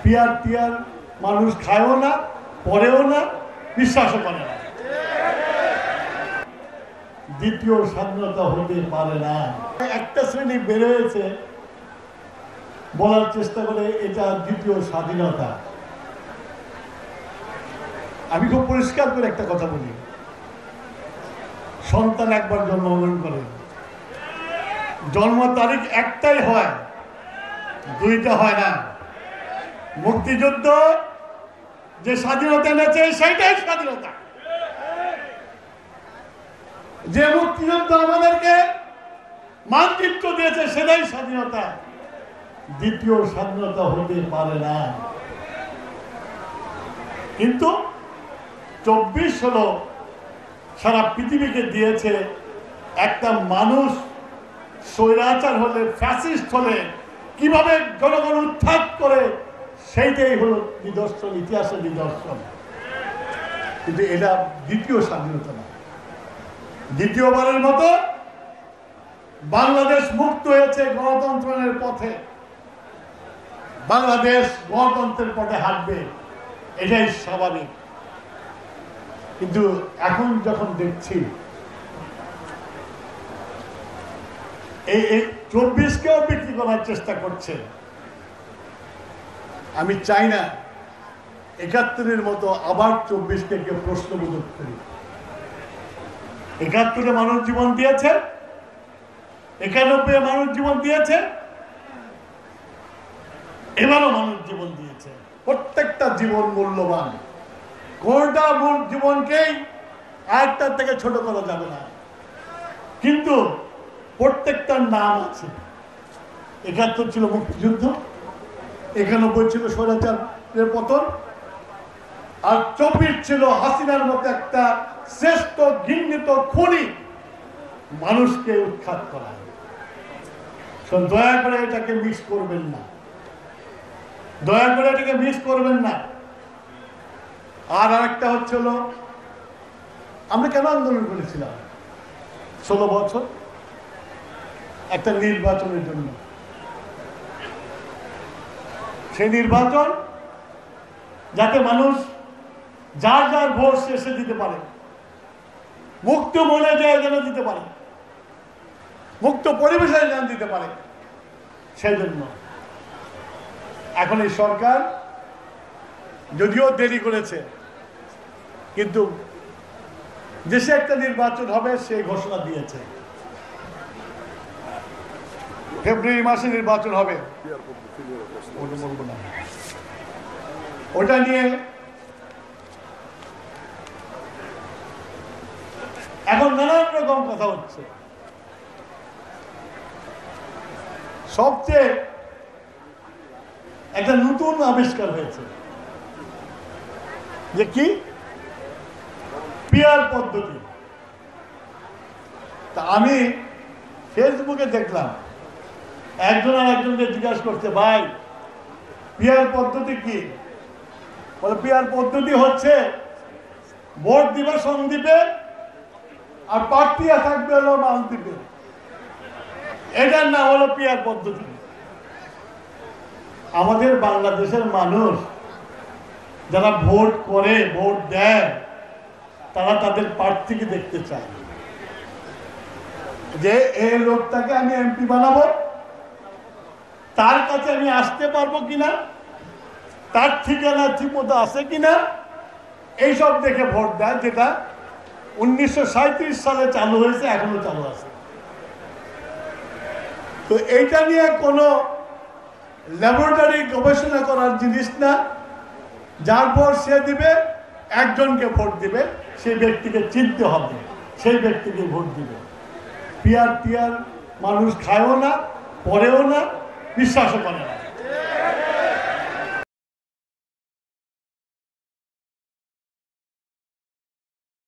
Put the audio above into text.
Peer টিয়ার মানুষ খায়ও না, পড়েও না, বিশ্বাসও করে না। দ্বিতীয় স্বাধীনতা হতে পারে না। একটা শ্রেণী বেড়ে হয়েছে বলার চেষ্টা করে এটা দ্বিতীয় স্বাধীনতা। আমি খুব পরিষ্কার করে একটা কথা বলি, সন্তান একবার জন্মগ্রহণ করে, জন্ম তারিখ একটাই হয়, দুইটা হয় না। মুক্তিযুদ্ধ যে স্বাধীনতা এনেছে সেইটাই স্বাধীনতা। যে মুক্তিযুদ্ধ আমাদেরকে মানচিত্র দিয়েছে সেটাই স্বাধীনতা। দ্বিতীয় স্বাধীনতা হতে পারে না। কিন্তু 24 হলো সারা পৃথিবীকে দিয়েছে একটা মানুষ স্বৈরাচার হলে, ফ্যাসিস্ট হলে কিভাবে জনগণ উৎখাত করে, সেইটাই হলো নিদর্শন, ইতিহাসের নিদর্শন। কিন্তু এটা দ্বিতীয় স্বাধীনতা না। দ্বিতীয়বারের মতো বাংলাদেশ মুক্ত হয়েছে গণতন্ত্রের পথে। বাংলাদেশ গণতন্ত্রের পথে হাঁটবে, এটাই স্বাভাবিক। কিন্তু এখন যখন দেখছি এই 24কেও বিক্রি করার চেষ্টা করছে, আমি চাই না 71-এর মতো আবার 24কে কেউ প্রশ্নবোধক করি। 71-এ মানুষ জীবন দিয়েছে, 91-এ মানুষ জীবন দিয়েছে, এবারও মানুষ জীবন দিয়েছে। প্রত্যেকটা জীবন মূল্যবান, কোনটা জীবনকেই আরেকটার থেকে ছোট করা যাবে না। কিন্তু প্রত্যেকটার নাম আছে। 71 ছিল মুক্তিযুদ্ধ, 91 ছিল স্বৈরাচারের পতন, আর 24 ছিল হাসিনার মতো একটা শ্রেষ্ঠ ঘৃণিত খুনি মানুষকে উৎখাত করা। দয়া করে এটাকে মিস করবেন না, দয়া করে এটাকে মিস করবেন না। আর আরেকটা হচ্ছে হলো, আমরা কেন আন্দোলন করেছিলাম 16 বছর? একটা নির্বাচনের জন্য। সেই নির্বাচন যাতে মানুষ যার যার ভোট শেষে দিতে পারে, মুক্ত মনে যায় যেন দিতে পারে, মুক্ত পরিবেশে যেন দিতে পারে, সেই জন্য এখন এই সরকার যদিও দেরি করেছে, কিন্তু দেশে একটা নির্বাচন হবে সেই ঘোষণা দিয়েছে। ফেব্রুয়ারি মাসে নির্বাচন হবে। ওটা নিয়ে এখন নানান রকম কথা হচ্ছে। সবচেয়ে একটা নতুন আবিষ্কার হয়েছে যে কি পিয়ার পদ্ধতি। তা আমি ফেসবুকে দেখলাম একজন আর একজনকে জিজ্ঞাসা করছে, ভাই পিয়ার পদ্ধতি কি? বলে পিয়ার পদ্ধতি হচ্ছে ভোট দিবে সন্দ্বীপে, আর প্রার্থী থাকবে হলো মালদ্বীপে। এটার নাম হলো পিয়ার পদ্ধতি। আমাদের বাংলাদেশের মানুষ যারা ভোট করে, ভোট দেয়, তারা তাদের প্রার্থীকে দেখতে চায় যে এই লোকটাকে আমি এমপি বানাবো, তার কাছে আমি আসতে পারবো কিনা, তার ঠিকানা ঠিক মতো আছে কিনা, এইসব দেখে ভোট দেয়। যেটা 1937 সালে চালু হয়েছে, এখনো চালু আছে। তো এইটা নিয়ে কোনো ল্যাবরেটরি গবেষণা করার জিনিস না। যার ভোট সে দিবে, একজনকে ভোট দিবে, সেই ব্যক্তিকে চিনতে হবে, সেই ব্যক্তিকে ভোট দিবে। পিয়ার টিয়ার মানুষ খায়ও না, পড়েও না, বিশ্বাসও করে না।